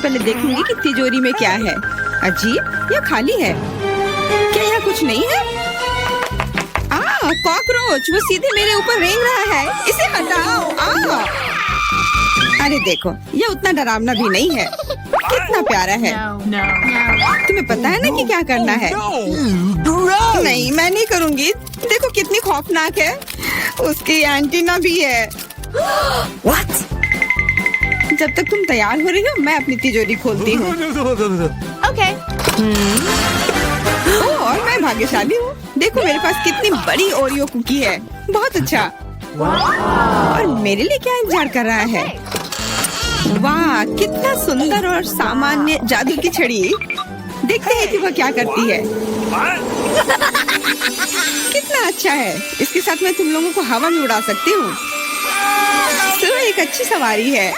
पहले देखूंगी कि तिजोरी में क्या है। अजीब, यह खाली है। क्या यहाँ कुछ नहीं है? कॉकरोच, वो सीधे मेरे ऊपर रेंग रहा है। इसे हटाओ। अरे देखो, ये उतना डरावना भी नहीं है। कितना प्यारा है। तुम्हें पता है ना कि क्या करना है? नहीं, मैं नहीं करूँगी। देखो कितनी खौफनाक है। उसकी एंटीना भी है। What? जब तक तुम तैयार हो रही हो, मैं अपनी तिजोरी खोलती हूँ। Okay. और मैं भाग्यशाली हूँ। देखो मेरे पास कितनी बड़ी ओरियो कुकी है। बहुत अच्छा। और मेरे लिए क्या इंतजार कर रहा है? वाह, कितना सुंदर और सामान्य जादू की छड़ी। देखते हैं कि वह क्या करती है। कितना अच्छा है। इसके साथ मैं तुम लोगों को हवा में उड़ा सकती हूँ। तो एक अच्छी सवारी है।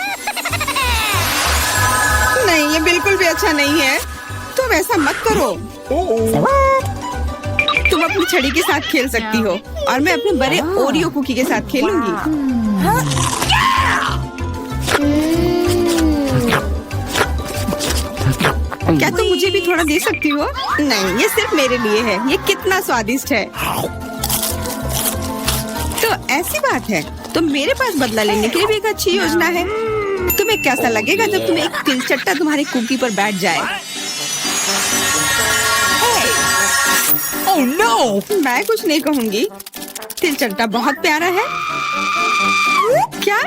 नहीं, ये बिल्कुल भी अच्छा नहीं है। तुम ऐसा मत करो। तुम अपनी छड़ी के साथ खेल सकती हो और मैं अपने बड़े ओरियो कुकी के साथ खेलूंगी। क्या तुम मुझे भी थोड़ा दे सकती हो? नहीं, ये सिर्फ मेरे लिए है। ये कितना स्वादिष्ट है। तो ऐसी बात है, तो मेरे पास बदला लेने के लिए भी एक अच्छी योजना है। तुम्हें कैसा लगेगा जब तुम्हें एक तिलचट्टा तुम्हारी कुकी पर बैठ जाए? Oh no! मैं कुछ नहीं कहूँगी। तिलचट्टा बहुत प्यारा है। क्या?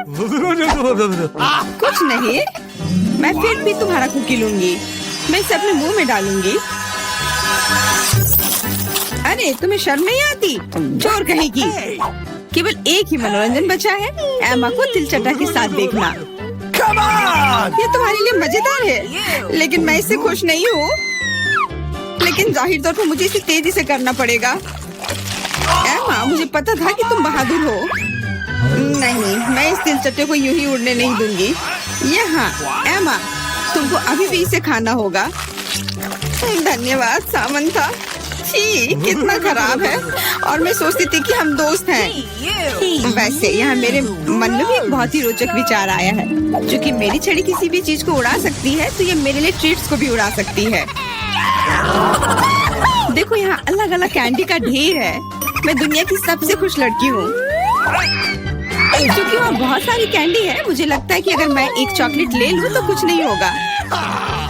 कुछ नहीं। मैं फिर भी तुम्हारा कुकी लूंगी। मैं इसे अपने मुंह में डालूंगी। अरे तुम्हें शर्म नहीं आती? चोर कहेगी। केवल एक ही मनोरंजन बचा है, एमा को तिलचट्टा के साथ देखना। ये तुम्हारे लिए मजेदार है, लेकिन मैं इससे खुश नहीं हूँ। लेकिन जाहिर तौर पर मुझे इसे तेजी से करना पड़ेगा। एमा, मुझे पता था कि तुम बहादुर हो। नहीं, मैं इस तिलचट्टे को यूं ही उड़ने नहीं दूंगी। यहाँ एमा, तुमको अभी भी इसे खाना होगा। धन्यवाद सामंथा। छी, कितना खराब है। और मैं सोचती थी कि हम दोस्त हैं। वैसे यहाँ मेरे मन में भी एक बहुत ही रोचक विचार आया है। क्योंकि मेरी छड़ी किसी भी चीज को उड़ा सकती है, तो ये मेरे लिए ट्रीट्स को भी उड़ा सकती है। देखो यहाँ अलग अलग कैंडी का ढेर है। मैं दुनिया की सबसे खुश लड़की हूँ। क्योंकि वहाँ बहुत सारी कैंडी है, मुझे लगता है कि अगर मैं एक चॉकलेट ले लूँ तो कुछ नहीं होगा।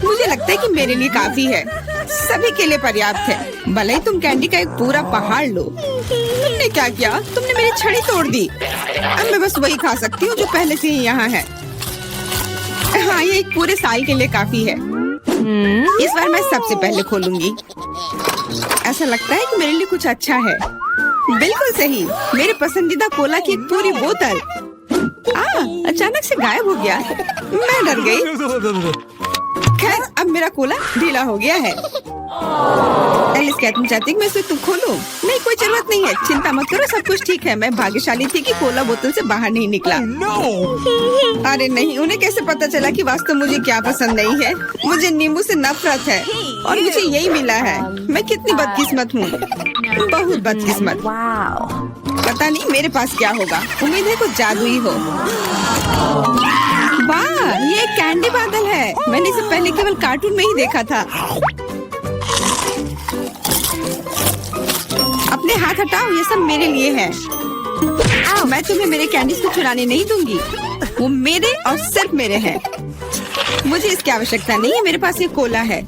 मुझे लगता है कि मेरे लिए काफी है। सभी के लिए पर्याप्त है। भले ही तुम कैंडी का एक पूरा पहाड़ लो। तुमने क्या किया? तुमने मेरी छड़ी तोड़ दी। अब मैं बस वही खा सकती हूँ जो पहले से ही यहाँ है। हाँ, ये एक पूरे साल के लिए काफी है। इस बार मैं सबसे पहले खोलूंगी। ऐसा लगता है कि मेरे लिए कुछ अच्छा है। बिल्कुल सही, मेरे पसंदीदा कोला की एक पूरी बोतल। अचानक से गायब हो गया। मैं डर गई। खैर, अब मेरा कोला ढीला हो गया है। एलिस, क्या तुम चाहती मैं इसे खोलूं? नहीं, कोई जरूरत नहीं है। चिंता मत करो, सब कुछ ठीक है। मैं भाग्यशाली थी कि कोला बोतल से बाहर नहीं निकला। अरे नहीं, उन्हें कैसे पता चला कि वास्तव मुझे क्या पसंद नहीं है? मुझे नींबू से नफरत है और मुझे यही मिला है। मैं कितनी बदकिस्मत हूँ, बहुत बदकिस्मत। पता नहीं मेरे पास क्या होगा। उम्मीद है कुछ जादुई हो। वाह, ये एक कैंडी बादल है। मैंने इसे पहले केवल कार्टून में ही देखा था। अपने हाथ हटाओ, ये सब मेरे लिए है। मैं तुम्हें मेरे कैंडीज को चुराने नहीं दूंगी। वो मेरे और सिर्फ मेरे हैं। मुझे इसकी आवश्यकता नहीं है। मेरे पास ये कोला है।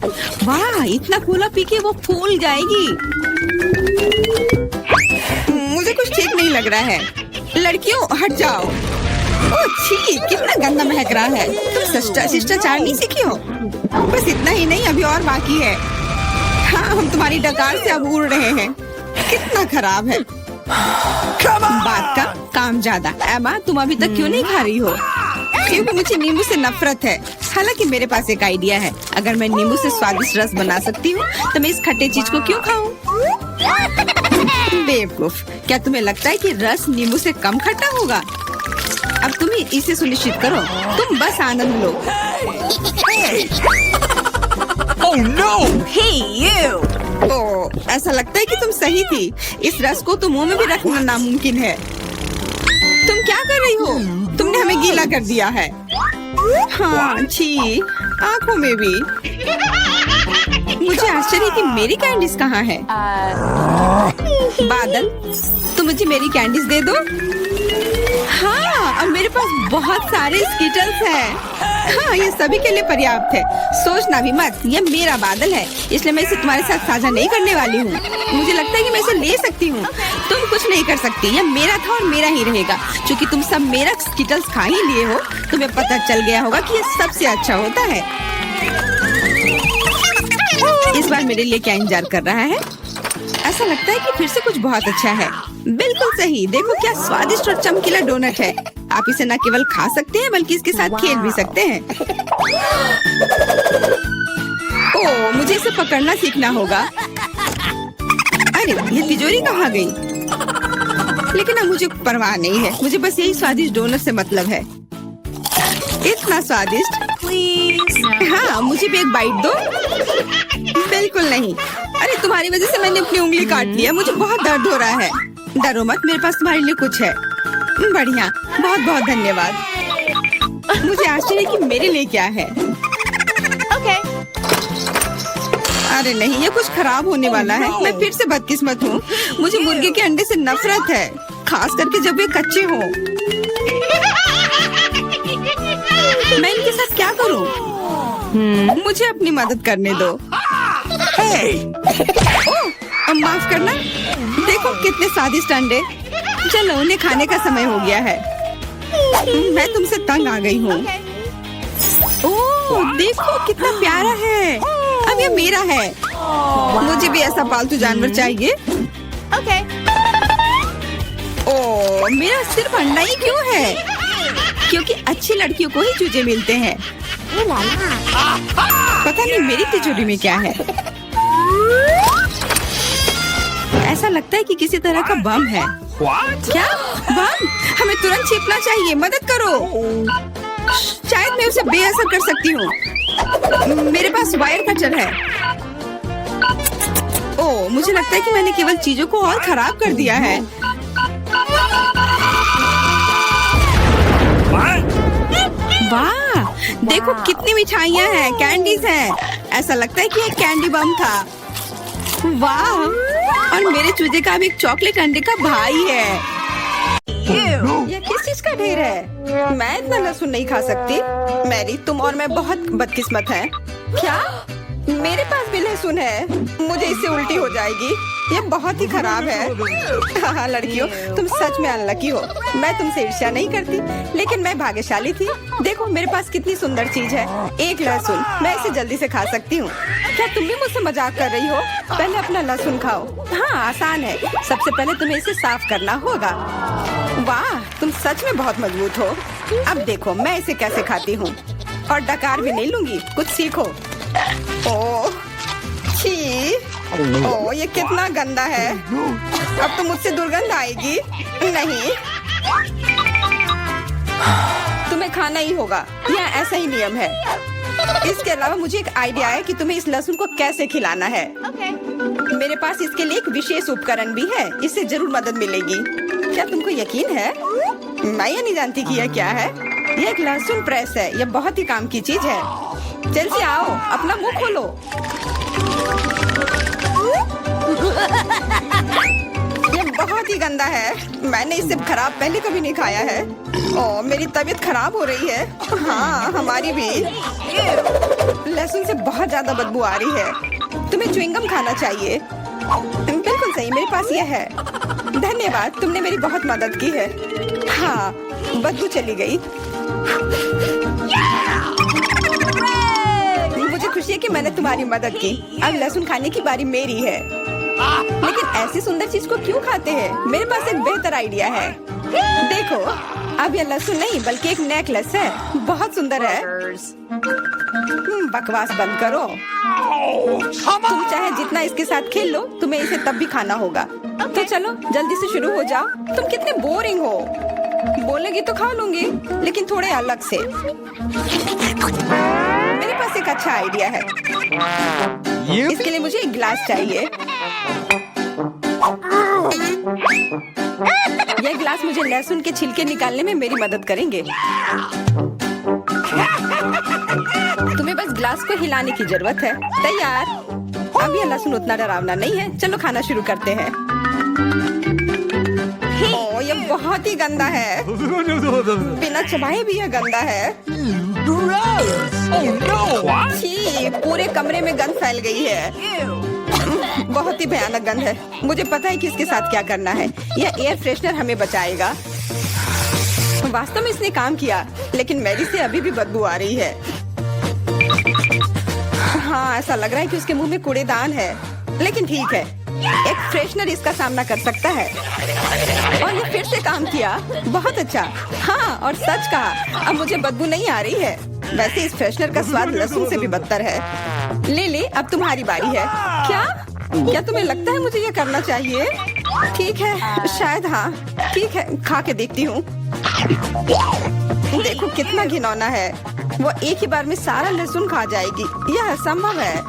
वाह, इतना कोला पी के वो फूल जाएगी। मुझे कुछ ठीक नहीं लग रहा है। लड़कियों, हट जाओ। ओह छी, कितना गंदा महक रहा है। तुम शिष्टाचार नहीं सीखी हो? बस इतना ही नहीं, अभी और बाकी है। हाँ, हम तुम्हारी डकार से अब उड़ रहे हैं। कितना खराब है। बात का काम ज्यादा। एमा, तुम अभी तक क्यों नहीं खा रही हो? क्योंकि मुझे नींबू से नफरत है। हालांकि मेरे पास एक आइडिया है। अगर मैं नींबू से स्वादिष्ट रस बना सकती हूँ, तो मैं इस खट्टे चीज को क्यों खाऊं? बेवकूफ, क्या तुम्हें लगता है कि रस नींबू से कम खट्टा होगा? अब तुम ही इसे सुनिश्चित करो। तुम बस आनंद लो। Oh no! Hey you! ओह, ऐसा लगता है कि तुम सही थी। इस रस को तो मुंह में भी रखना नामुमकिन है। तुम क्या कर रही हो? तुमने हमें गीला कर दिया है। हाँ, छी। आंखों में भी। मुझे आश्चर्य कि मेरी कैंडीज कहाँ है? बादल, तुम मुझे मेरी कैंडीज दे दो। हाँ, अब मेरे पास बहुत सारे स्कीटल्स हैं। हाँ, ये सभी के लिए पर्याप्त है। सोचना भी मत, ये मेरा बादल है, इसलिए मैं इसे तुम्हारे साथ साझा नहीं करने वाली हूँ। मुझे लगता है कि मैं इसे ले सकती हूँ। तुम कुछ नहीं कर सकती, यह मेरा था और मेरा ही रहेगा। क्योंकि तुम सब मेरा स्कीटल्स खा ही लिए हो, तुम्हें पता चल गया होगा कि ये सबसे अच्छा होता है। इस बार मेरे लिए क्या इंतजार कर रहा है? ऐसा लगता है कि फिर से कुछ बहुत अच्छा है। बिल्कुल सही, देखो क्या स्वादिष्ट और चमकीला डोनट है। आप इसे न केवल खा सकते हैं बल्कि इसके साथ खेल भी सकते हैं। ओह, मुझे इसे पकड़ना सीखना होगा। अरे, ये तिजोरी कहाँ गई? लेकिन अब मुझे परवाह नहीं है, मुझे बस यही स्वादिष्ट डोनट से मतलब है। इतना स्वादिष्ट। हाँ, मुझे भी एक बाइट दो। बिल्कुल नहीं। अरे, तुम्हारी वजह से मैंने अपनी उंगली काट लिया, मुझे बहुत दर्द हो रहा है। डरो मत, मेरे पास तुम्हारे लिए कुछ है। बढ़िया, बहुत बहुत धन्यवाद। मुझे आश्चर्य कि मेरे लिए क्या है। Okay. अरे नहीं, ये कुछ खराब होने वाला है। मैं फिर से बदकिस्मत हूँ। मुझे मुर्गे के अंडे से नफरत है, खास करके जब वे कच्चे हों। मैं इनके साथ क्या करूँ? मुझे अपनी मदद करने दो। ओह, माफ करना। देखो कितने स्वादिष्ट अंडे। चलो, उन्हें खाने का समय हो गया है। मैं तुमसे तंग आ गई हूँ। ओह, देखो कितना प्यारा है। अब ये मेरा है। मुझे भी ऐसा पालतू जानवर चाहिए। Okay. ओह, मेरा सिर्फ अंडा ही क्यों है? क्योंकि अच्छी लड़कियों को ही चूजे मिलते हैं। पता नहीं मेरी तिजोरी में क्या है। ऐसा लगता है कि किसी तरह का बम है। क्या बम? हमें तुरंत छिपना चाहिए, मदद करो। शायद मैं उसे बेअसर कर सकती हूँ। मेरे पास वायर कटर है। ओह, मुझे लगता है कि मैंने केवल चीजों को और खराब कर दिया है। वाह, देखो कितनी मिठाइयाँ हैं, कैंडीज हैं। ऐसा लगता है कि एक कैंडी बम था। वाह, और मेरे चूजे का भी एक चॉकलेट अंडे का भाई है। यह किस चीज का ढेर है? मैं इतना लहसुन नहीं खा सकती। मैरी, तुम और मैं बहुत बदकिस्मत हैं। क्या? मेरे पास भी लहसुन है। मुझे इससे उल्टी हो जाएगी। ये बहुत ही खराब है। हाँ लड़कियों, तुम सच में अनलकी हो। मैं तुमसे ईर्ष्या नहीं करती, लेकिन मैं भाग्यशाली थी। देखो मेरे पास कितनी सुंदर चीज है, एक लहसुन। मैं इसे जल्दी से खा सकती हूँ। क्या तुम भी मुझसे मजाक कर रही हो? पहले अपना लहसुन खाओ। हाँ, आसान है। सबसे पहले तुम्हें इसे साफ करना होगा। वाह, तुम सच में बहुत मजबूत हो। अब देखो मैं इसे कैसे खाती हूँ, और डकार भी नहीं लूंगी। कुछ सीखो। ओह, छी। ओह, ये कितना गंदा है। अब तो मुझसे दुर्गंध आएगी। नहीं, तुम्हें खाना ही होगा। यह ऐसा ही नियम है। इसके अलावा मुझे एक आइडिया है कि तुम्हें इस लहसुन को कैसे खिलाना है। Okay. मेरे पास इसके लिए एक विशेष उपकरण भी है। इससे जरूर मदद मिलेगी। क्या तुमको यकीन है? मैं ये नहीं जानती कि यह क्या है। यह एक लहसुन प्रेस है। यह बहुत ही काम की चीज है। जल्दी आओ, अपना मुंह खोलो। ये बहुत ही गंदा है। मैंने इससे खराब पहले कभी नहीं खाया है। ओह, मेरी तबीयत खराब हो रही है। हाँ, हमारी भी। लहसुन से बहुत ज्यादा बदबू आ रही है। तुम्हें च्युइंगम खाना चाहिए। बिल्कुल सही, मेरे पास यह है। धन्यवाद, तुमने मेरी बहुत मदद की है। हाँ, बदबू चली गई। मुझे खुशी है कि मैंने तुम्हारी मदद की। अब लहसुन खाने की बारी मेरी है। लेकिन ऐसी सुंदर चीज को क्यों खाते हैं? मेरे पास एक बेहतर आइडिया है। देखो, अब यह लहसुन नहीं बल्कि एक नेकलेस है। बहुत सुंदर है। बकवास बंद करो। तुम चाहे जितना इसके साथ खेल लो, तुम्हें इसे तब भी खाना होगा। तो चलो जल्दी से शुरू हो जाओ। तुम कितने बोरिंग हो। बोलेगी तो खा लूंगी, लेकिन थोड़े अलग से। मेरे पास एक अच्छा आइडिया है। इसके लिए मुझे एक गिलास चाहिए। यह गिलास मुझे लहसुन के छिलके निकालने में मेरी मदद करेंगे। तुम्हें बस ग्लास को हिलाने की जरूरत है। तैयार। अब ये लहसुन उतना डरावना नहीं है। चलो खाना शुरू करते हैं। ओ, ये बहुत ही गंदा है। बिना चबाए भी ये गंदा है। छी, पूरे कमरे में गंद फैल गई है। बहुत ही भयानक गंध है। मुझे पता है कि इसके साथ क्या करना है। यह एयर फ्रेशनर हमें बचाएगा। वास्तव में इसने काम किया, लेकिन मैरी से अभी भी बदबू आ रही है। हाँ, ऐसा लग रहा है कि उसके मुंह में कूड़ेदान है, लेकिन ठीक है, एक फ्रेशनर इसका सामना कर सकता है। और ये फिर से काम किया। बहुत अच्छा। हाँ, और सच कहा, अब मुझे बदबू नहीं आ रही है। वैसे इस फ्रेशनर का स्वाद लहसुन से भी बदतर है। ले, अब तुम्हारी बारी है। क्या तुम्हें लगता है मुझे ये करना चाहिए? ठीक है, शायद हाँ। ठीक है, खा के देखती हूँ। देखो कितना घिनौना है। वो एक ही बार में सारा लहसुन खा जाएगी। यह असंभव है।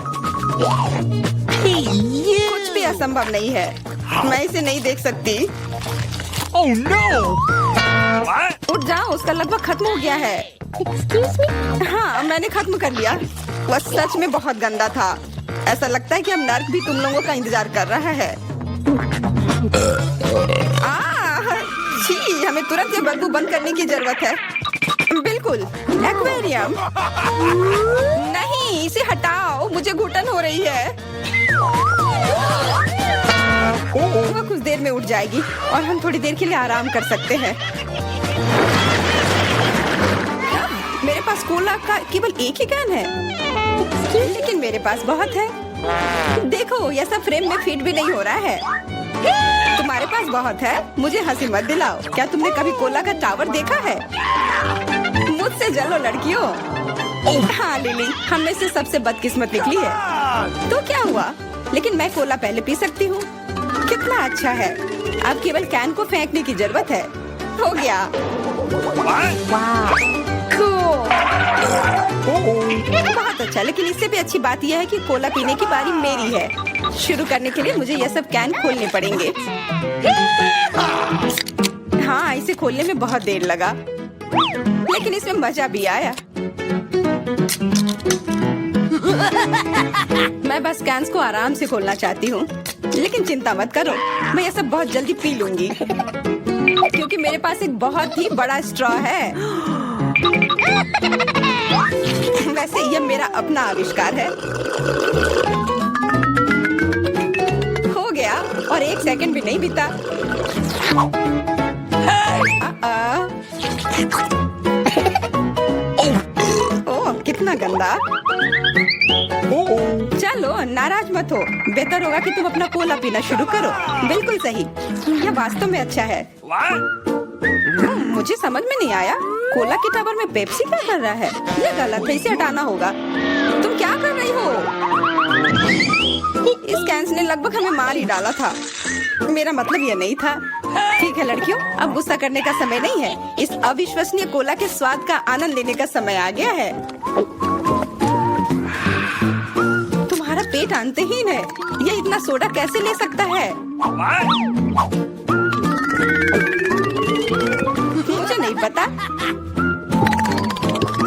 कुछ भी असंभव नहीं है। मैं इसे नहीं देख सकती। Oh no! उठ जाओ, उसका लगभग खत्म हो गया है। Excuse me? हाँ, मैंने खत्म कर लिया। वह सच में बहुत गंदा था। ऐसा लगता है कि अब नर्क भी तुम लोगों का इंतजार कर रहा है। छी, हमें तुरंत ये बदबू बंद करने की जरूरत है। बिल्कुल, एक्वेरियम। नहीं, इसे हटाओ, मुझे घुटन हो रही है। वह कुछ देर में उठ जाएगी और हम थोड़ी देर के लिए आराम कर सकते हैं। मेरे पास कोला का केवल एक ही कैन है, लेकिन मेरे पास बहुत है। देखो, यह सब फ्रेम में फिट भी नहीं हो रहा है। तुम्हारे पास बहुत है, मुझे हंसी मत दिलाओ। क्या तुमने कभी कोला का टावर देखा है? मुझसे जलो लड़कियों। हाँ लिली, हम में से सबसे बदकिस्मत निकली है। तो क्या हुआ? लेकिन मैं कोला पहले पी सकती हूँ। कितना अच्छा है। अब केवल कैन को फेंकने की जरूरत है। हो गया। बहुत अच्छा, लेकिन इससे भी अच्छी बात यह है कि कोला पीने की बारी मेरी है। शुरू करने के लिए मुझे यह सब कैन खोलने पड़ेंगे। हाँ, इसे खोलने में बहुत देर लगा, लेकिन इसमें मजा भी आया। मैं बस कैंस को आराम से खोलना चाहती हूँ, लेकिन चिंता मत करो, मैं यह सब बहुत जल्दी पी लूंगी, क्योंकि मेरे पास एक बहुत ही बड़ा स्ट्रॉ है। वैसे यह मेरा अपना आविष्कार है। हो गया, और 1 सेकंड भी नहीं बीता। ओह, कितना गंदा। चलो, नाराज मत हो। बेहतर होगा कि तुम अपना कोला पीना शुरू करो। बिल्कुल सही, यह वास्तव में अच्छा है। मुझे समझ में नहीं आया, कोला के टावर में पेप्सी क्या कर रहा है? ये गलत है, इसे हटाना होगा। तुम क्या कर रही हो? इस कैंस ने लगभग हमें मार ही डाला था। मेरा मतलब ये नहीं था। ठीक है लड़कियों, अब गुस्सा करने का समय नहीं है। इस अविश्वसनीय कोला के स्वाद का आनंद लेने का समय आ गया है। तुम्हारा पेट अंतहीन है। यह इतना सोडा कैसे ले सकता है? मुझे नहीं पता,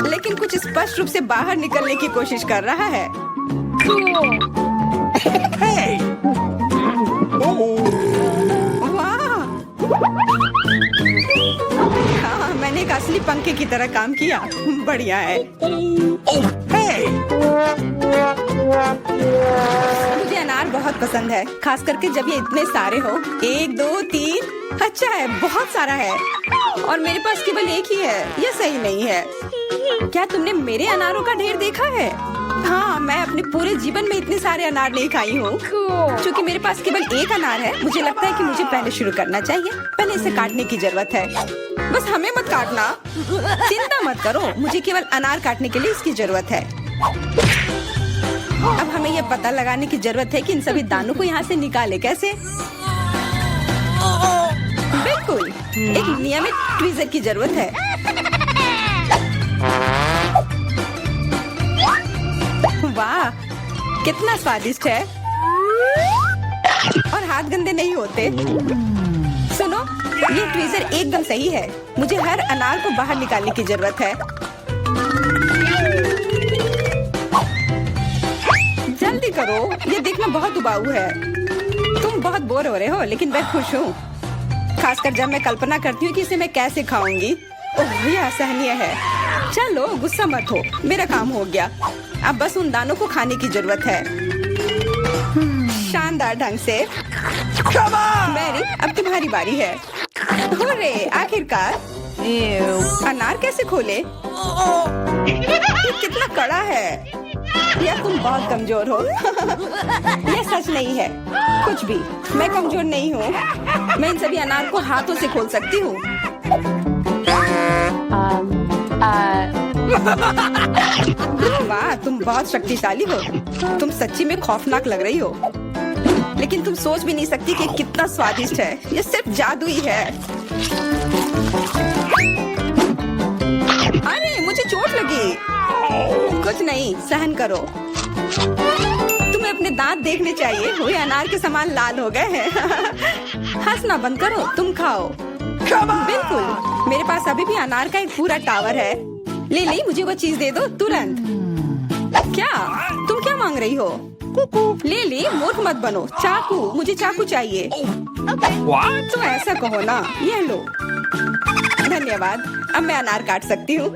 लेकिन कुछ स्पष्ट रूप से बाहर निकलने की कोशिश कर रहा है। वाह! हाँ, मैंने एक असली पंखे की तरह काम किया। बढ़िया है। मुझे अनार बहुत पसंद है, खास करके जब ये इतने सारे हो। 1 2 3। अच्छा है, बहुत सारा है, और मेरे पास केवल एक ही है। यह सही नहीं है। क्या तुमने मेरे अनारों का ढेर देखा है? हाँ, मैं अपने पूरे जीवन में इतने सारे अनार नहीं खाई हूँ। क्योंकि मेरे पास केवल एक अनार है, मुझे लगता है कि मुझे पहले शुरू करना चाहिए। पहले इसे काटने की जरूरत है। बस हमें मत काटना। चिंता मत करो, मुझे केवल अनार काटने के लिए इसकी जरूरत है। अब हमें यह पता लगाने की जरूरत है कि इन सभी दानों को यहाँ से निकाले कैसे। बिल्कुल, एक नियमित ट्वीजर की जरूरत है। वाह, कितना स्वादिष्ट है, और हाथ गंदे नहीं होते। सुनो, ये ट्वीजर एकदम सही है। मुझे हर अनार को बाहर निकालने की जरूरत है। करो, ये देखना बहुत उबाऊ है। तुम बहुत बोर हो रहे हो, लेकिन मैं खुश हूँ, खासकर जब मैं कल्पना करती हूँ कि इसे मैं कैसे खाऊंगी। ओह, ये असहनीय है। चलो गुस्सा मत हो, मेरा काम हो गया। अब बस उन दानों को खाने की जरूरत है। शानदार ढंग से। मैरी, अब तुम्हारी बारी है। हुर्रे, आखिरकार। अनार कैसे खोले? ये कितना कड़ा है। या तुम बहुत कमजोर हो। ये सच नहीं है कुछ भी। मैं कमजोर नहीं हूँ। मैं इन सभी अनार को हाथों से खोल सकती हूँ। वाह, तुम बहुत शक्तिशाली हो। तुम सच्ची में खौफनाक लग रही हो, लेकिन तुम सोच भी नहीं सकती कि कितना स्वादिष्ट है। ये सिर्फ जादू ही है। अरे, मुझे चोट लगी। कुछ नहीं, सहन करो। तुम्हें अपने दांत देखने चाहिए, वो अनार के समान लाल हो गए हैं। हंसना बंद करो, तुम खाओ। बिल्कुल, मेरे पास अभी भी अनार का एक पूरा टावर है। ले, मुझे वो चीज दे दो तुरंत। क्या तुम क्या मांग रही हो? ले, मूर्ख मत बनो। चाकू, मुझे चाकू चाहिए। What? तो ऐसा कहो ना। ये लो। धन्यवाद, अब मैं अनार काट सकती हूँ।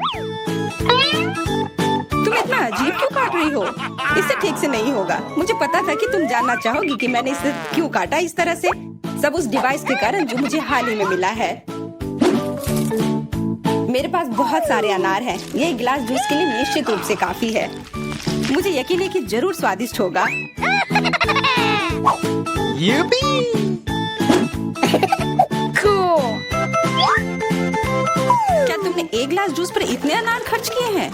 तुम इतना अजीब क्यों काट रही हो? इससे ठीक से नहीं होगा। मुझे पता था कि तुम जानना चाहोगी कि मैंने इसे क्यों काटा इस तरह से। सब उस डिवाइस के कारण जो मुझे हाल ही में मिला है। मेरे पास बहुत सारे अनार हैं। ये एक गिलास जूस के लिए निश्चित रूप से काफी है। मुझे यकीन है कि जरूर स्वादिष्ट होगा। Yippee! Cool. क्या तुमने एक गिलास जूस पर इतने अनार खर्च किए हैं?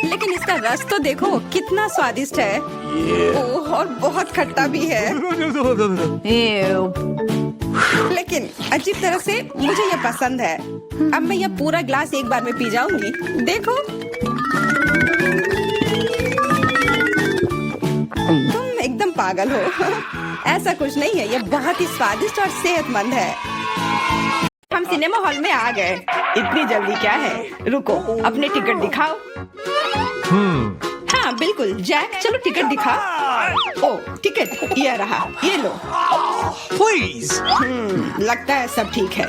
लेकिन इसका रस तो देखो, कितना स्वादिष्ट है। ओह, और बहुत खट्टा भी है। Ew. लेकिन अजीब तरह से मुझे ये पसंद है। अब मैं ये पूरा ग्लास एक बार में पी जाऊंगी। देखो, तुम एकदम पागल हो। ऐसा कुछ नहीं है, ये बहुत ही स्वादिष्ट और सेहतमंद है। हम सिनेमा हॉल में आ गए। इतनी जल्दी क्या है? रुको, अपने टिकट दिखाओ। हाँ बिल्कुल, जैक, चलो टिकट दिखा। ओ, टिकट ये रहा, ये लो। Please! लगता है सब ठीक है।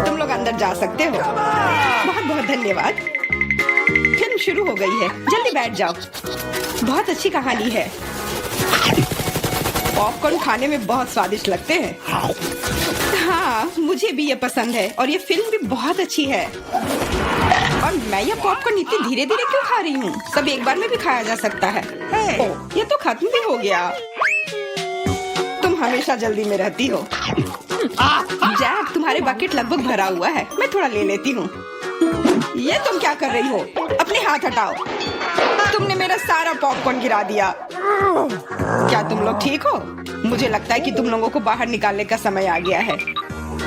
तुम लोग अंदर जा सकते हो। बहुत बहुत धन्यवाद। फिल्म शुरू हो गई है, जल्दी बैठ जाओ। बहुत अच्छी कहानी है। पॉपकॉर्न खाने में बहुत स्वादिष्ट लगते हैं। हाँ, मुझे भी ये पसंद है और ये फिल्म भी बहुत अच्छी है। और मैं ये पॉपकॉर्न इतनी धीरे धीरे क्यों खा रही हूँ? सब एक बार में भी खाया जा सकता है। ओह, ये तो खत्म भी हो गया। तुम हमेशा जल्दी में रहती हो। जैक, तुम्हारे बकेट लगभग भरा हुआ है, मैं थोड़ा ले लेती हूँ। ये तुम क्या कर रही हो? अपने हाथ हटाओ। तुमने मेरा सारा पॉपकॉर्न गिरा दिया। क्या तुम लोग ठीक हो? मुझे लगता है कि तुम लोगों को बाहर निकालने का समय आ गया है।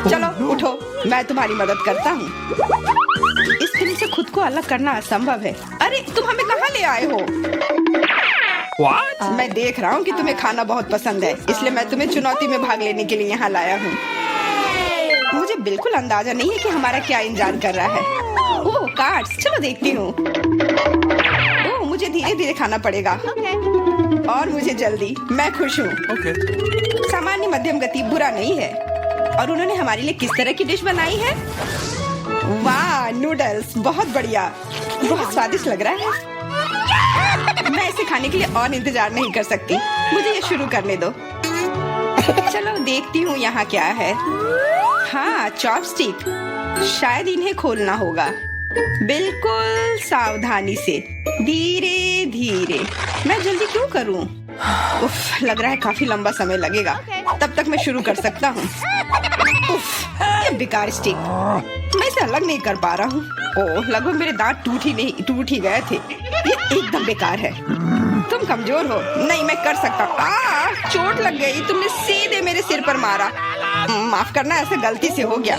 चलो उठो, मैं तुम्हारी मदद करता हूँ। इस फिल्म से खुद को अलग करना असंभव है। अरे, तुम हमें कहाँ ले आए हो? What? मैं देख रहा हूँ कि तुम्हें खाना बहुत पसंद है, इसलिए मैं तुम्हें चुनौती में भाग लेने के लिए यहाँ लाया हूँ। मुझे बिल्कुल अंदाजा नहीं है कि हमारा क्या इंतजार कर रहा है। ओह, कार्ड्स, चलो देखती हूँ। ओह, मुझे धीरे धीरे खाना पड़ेगा। और मुझे जल्दी। मैं खुश हूँ। Okay. सामान्य मध्यम गति बुरा नहीं है। और उन्होंने हमारे लिए किस तरह की डिश बनाई है? वाह, नूडल्स, बहुत बढ़िया, बहुत स्वादिष्ट लग रहा है। मैं इसे खाने के लिए और इंतजार नहीं कर सकती। मुझे ये शुरू करने दो। चलो देखती हूँ यहाँ क्या है। हाँ, चॉपस्टिक। शायद इन्हें खोलना होगा। बिल्कुल सावधानी से, धीरे धीरे। मैं जल्दी क्यों करूँ? उफ, लग रहा है काफी लंबा समय लगेगा। तब तक मैं शुरू कर सकता हूँ। उफ, ये बेकार स्टिक, मैं इसे अलग नहीं कर पा रहा हूँ। ओह, लगभग मेरे दांत टूट ही गए थे। ये एकदम बेकार है। तुम कमजोर हो। नहीं, मैं कर सकता हूँ। चोट लग गई, तुमने सीधे मेरे सिर पर मारा। माफ करना, ऐसे गलती से हो गया।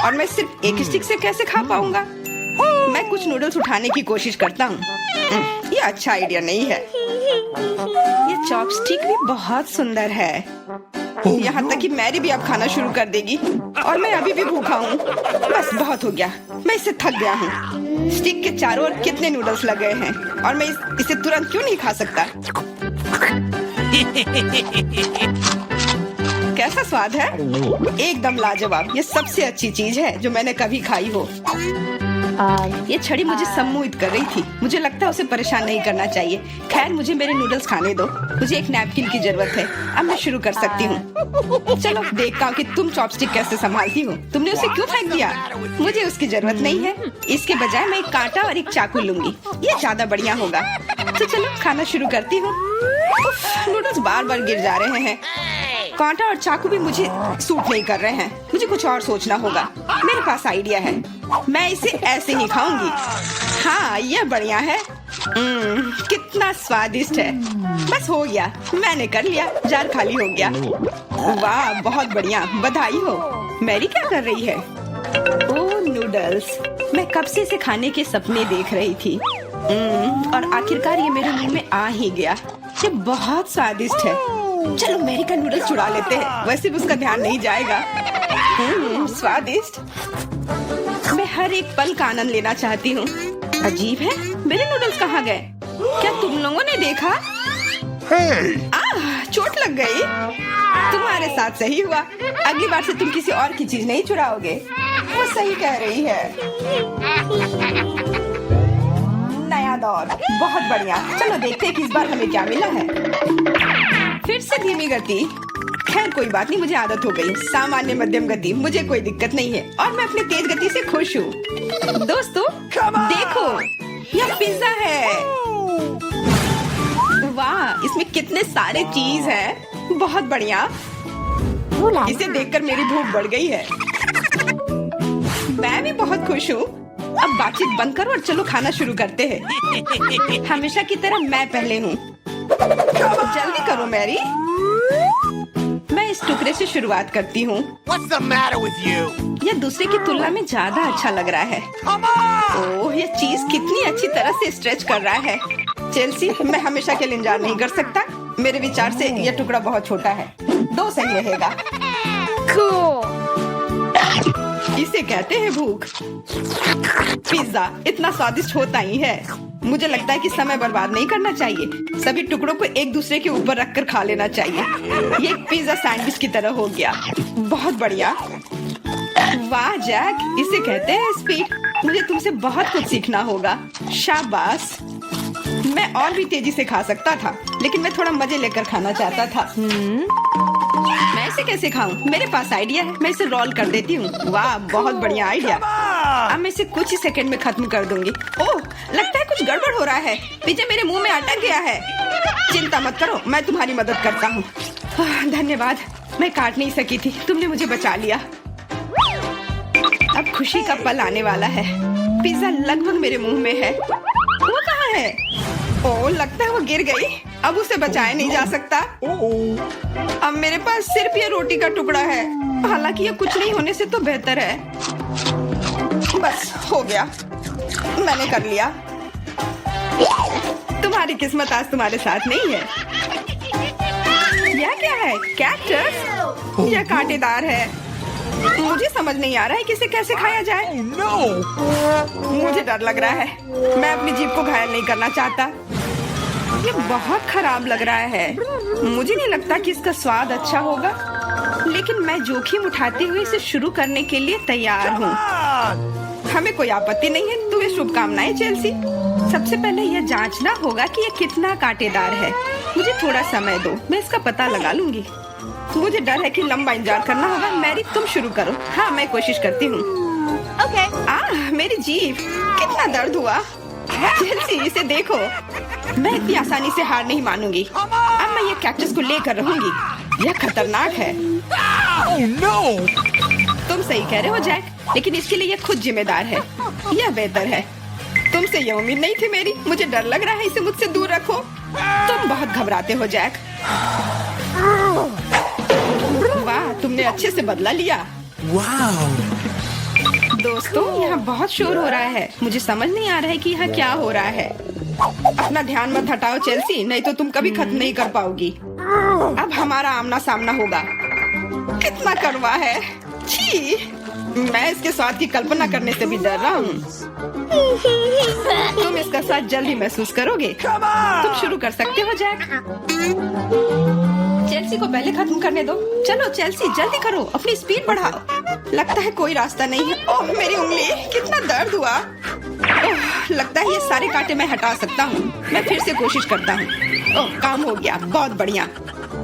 और मैं सिर्फ एक स्टिक से कैसे खा पाऊंगा? मैं कुछ नूडल्स उठाने की कोशिश करता हूँ। ये अच्छा आइडिया नहीं है। ये चॉपस्टिक भी बहुत सुंदर है। यहाँ तक कि मैरी भी अब खाना शुरू कर देगी और मैं अभी भी भूखा हूँ। बस बहुत हो गया, मैं इससे थक गया हूँ। स्टिक के चारों ओर कितने नूडल्स लग गए हैं और मैं इसे तुरंत क्यों नहीं खा सकता? कैसा स्वाद है? एकदम लाजवाब। ये सबसे अच्छी चीज है जो मैंने कभी खाई हो। ये छड़ी मुझे सम्मोहित कर रही थी। मुझे लगता है उसे परेशान नहीं करना चाहिए। खैर, मुझे मेरे नूडल्स खाने दो। मुझे एक नैपकिन की जरूरत है। अब मैं शुरू कर सकती हूँ। चलो देखता हूँ कि तुम चॉपस्टिक कैसे संभालती हो। तुमने उसे क्यों फेंक दिया? मुझे उसकी जरूरत नहीं है। इसके बजाय मैं एक कांटा और एक चाकू लूंगी। ये ज्यादा बढ़िया होगा। तो चलो खाना शुरू करती हूँ। नूडल्स बार बार गिर जा रहे हैं। कांटा और चाकू भी मुझे सूट नहीं कर रहे हैं। मुझे कुछ और सोचना होगा। मेरे पास आइडिया है। मैं इसे ऐसे ही खाऊंगी। हाँ, यह बढ़िया है। कितना स्वादिष्ट है। बस हो गया, मैंने कर लिया। जार खाली हो गया। वाह, बहुत बढ़िया, बधाई हो। मैरी क्या कर रही है? ओह, नूडल्स। मैं कब से इसे खाने के सपने देख रही थी। और आखिरकार ये मेरे मुंह में आ ही गया। ये बहुत स्वादिष्ट है। चलो मैरी का नूडल्स चुरा लेते हैं। वैसे भी उसका ध्यान नहीं जाएगा। स्वादिष्ट। मैं हर एक पल का आनंद लेना चाहती हूँ। अजीब है, मेरे नूडल्स कहाँ गए? क्या तुम लोगों ने देखा? चोट लग गई। तुम्हारे साथ सही हुआ। अगली बार से तुम किसी और की चीज नहीं चुराओगे। वो सही कह रही है। नया दौर, बहुत बढ़िया। चलो देखते हैं कि इस बार हमें क्या मिला है। फिर से धीमी गति। खैर कोई बात नहीं, मुझे आदत हो गई। सामान्य मध्यम गति, मुझे कोई दिक्कत नहीं है और मैं अपनी तेज गति से खुश हूँ। दोस्तों देखो, यह पिज्जा है। वाह, इसमें कितने सारे चीज हैं। बहुत बढ़िया। इसे देखकर मेरी भूख बढ़ गई है। मैं भी बहुत खुश हूँ। अब बातचीत बंद करो और चलो खाना शुरू करते हैं। हमेशा की तरह मैं पहले हूँ। जल्दी करो मैरी। मैं इस टुकड़े से शुरुआत करती हूँ। What's the matter with you? यह दूसरे की तुलना में ज्यादा अच्छा लग रहा है। ओह, यह चीज कितनी अच्छी तरह से स्ट्रेच कर रहा है। चेल्सी, मैं हमेशा के लिए इंतजार नहीं कर सकता। मेरे विचार से यह टुकड़ा बहुत छोटा है। 2 सही रहेगा। इसे कहते हैं भूख। पिज्जा इतना स्वादिष्ट होता ही है। मुझे लगता है कि समय बर्बाद नहीं करना चाहिए। सभी टुकड़ों को एक दूसरे के ऊपर रखकर खा लेना चाहिए। ये एक पिज्जा सैंडविच की तरह हो गया। बहुत बढ़िया। वाह जैक, इसे कहते हैं स्पीड। मुझे तुमसे बहुत कुछ सीखना होगा। शाबाश। मैं और भी तेजी से खा सकता था, लेकिन मैं थोड़ा मजे लेकर खाना चाहता था। मैं इसे कैसे खाऊं? मेरे पास आइडिया है। मैं इसे रोल कर देती हूँ। वाह, बहुत बढ़िया आइडिया। अब मैं इसे कुछ ही सेकंड में खत्म कर दूंगी। ओह, लगता है कुछ गड़बड़ हो रहा है। पिज्जा मेरे मुंह में अटक गया है। चिंता मत करो, मैं तुम्हारी मदद करता हूँ। धन्यवाद। मैं काट नहीं सकी थी, तुमने मुझे बचा लिया। अब खुशी का पल आने वाला है। पिज्जा लगभग मेरे मुंह में है। वो कहाँ है? ओह, लगता है वो गिर गई। अब उसे बचाया नहीं जा सकता। अब मेरे पास सिर्फ ये रोटी का टुकड़ा है। हालांकि ये कुछ नहीं होने से तो बेहतर है। बस हो गया, मैंने कर लिया। तुम्हारी किस्मत आज तुम्हारे साथ नहीं है। यह क्या है? कैक्टस? यह कांटेदार है। मुझे समझ नहीं आ रहा है कि इसे कैसे खाया जाए। मुझे डर लग रहा है। मैं अपनी जीभ को घायल नहीं करना चाहता। ये बहुत खराब लग रहा है। मुझे नहीं लगता कि इसका स्वाद अच्छा होगा, लेकिन मैं जोखिम उठाते हुए इसे शुरू करने के लिए तैयार हूँ। हमें कोई आपत्ति नहीं है। तुम्हें शुभकामनाएं चेल्सी। सबसे पहले यह जांचना होगा कि यह कितना कांटेदार है। मुझे थोड़ा समय दो, मैं इसका पता लगा लूंगी। मुझे डर है कि लंबा इंतजार करना होगा। मैरी, तुम शुरू करो। हाँ, मैं कोशिश करती हूँ। ओके। मेरी जीभ, कितना दर्द हुआ। चेल्सी, इसे देखो। मैं इतनी आसानी से हार नहीं मानूंगी। अब मैं ये कैक्टस को लेकर रहूंगी। यह खतरनाक है। तुम सही कह रहे हो जैक, लेकिन इसके लिए यह खुद जिम्मेदार है। यह बेहतर है। तुमसे यह उम्मीद नहीं थी मेरी। मुझे डर लग रहा है। इसे मुझसे दूर रखो। तुम बहुत घबराते हो जैक। वाह, तुमने अच्छे से बदला लिया। दोस्तों, यहाँ बहुत शोर हो रहा है। मुझे समझ नहीं आ रहा है कि यहाँ क्या हो रहा है। अपना ध्यान मत हटाओ चेल्सी, नहीं तो तुम कभी खत्म नहीं कर पाओगी। अब हमारा आमना सामना होगा। कितना कड़वा है। छी, मैं इसके स्वाद की कल्पना करने से भी डर रहा हूँ। तुम इसका स्वाद जल्दी महसूस करोगे। तुम शुरू कर सकते हो जैक। चेल्सी को पहले खत्म करने दो। चलो चेल्सी, जल्दी करो, अपनी स्पीड बढ़ाओ। लगता है कोई रास्ता नहीं है। ओह मेरी उंगली, कितना दर्द हुआ। ओह, लगता है ये सारे कांटे मैं हटा सकता हूँ। मैं फिर से कोशिश करता हूँ। ओह, काम हो गया, बहुत बढ़िया।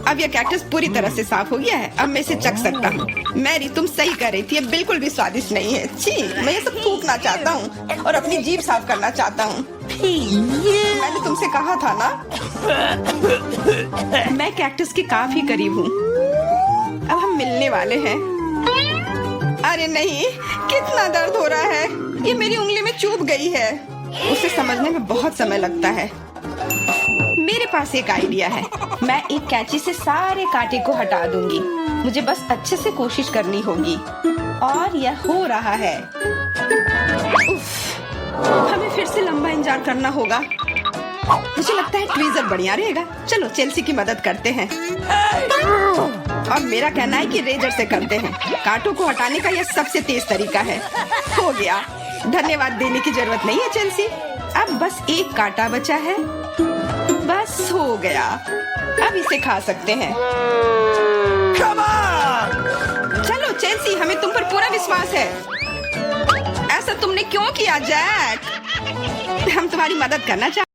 अब यह कैक्टस पूरी तरह से साफ हो गया है। अब मैं इसे चख सकता हूँ। मैरी, तुम सही कर रही थी, ये बिल्कुल भी स्वादिष्ट नहीं है। छी, मैं ये सब थूकना चाहता हूँ और अपनी जीभ साफ करना चाहता हूँ। मैंने तुमसे कहा था ना, मैं कैक्टस के काफी करीब हूँ। अब हम मिलने वाले हैं। अरे नहीं, कितना दर्द हो रहा है। ये मेरी उंगली में चुभ गई है। उसे समझने में बहुत समय लगता है। मेरे पास एक आइडिया है। मैं एक कैंची से सारे कांटे को हटा दूंगी। मुझे बस अच्छे से कोशिश करनी होगी। और यह हो रहा है। उफ, हमें फिर से लंबा इंतजार करना होगा। मुझे लगता है ट्वीजर बढ़िया रहेगा। चलो चेल्सी की मदद करते हैं। और मेरा कहना है कि रेजर से करते हैं। कांटों को हटाने का यह सबसे तेज तरीका है। हो गया। धन्यवाद देने की जरूरत नहीं है चेल्सी। अब बस एक कांटा बचा है। बस हो गया। अब इसे खा सकते हैं। चलो चेल्सी, हमें तुम पर पूरा विश्वास है। ऐसा तुमने क्यों किया जैक? हम तुम्हारी मदद करना चाहते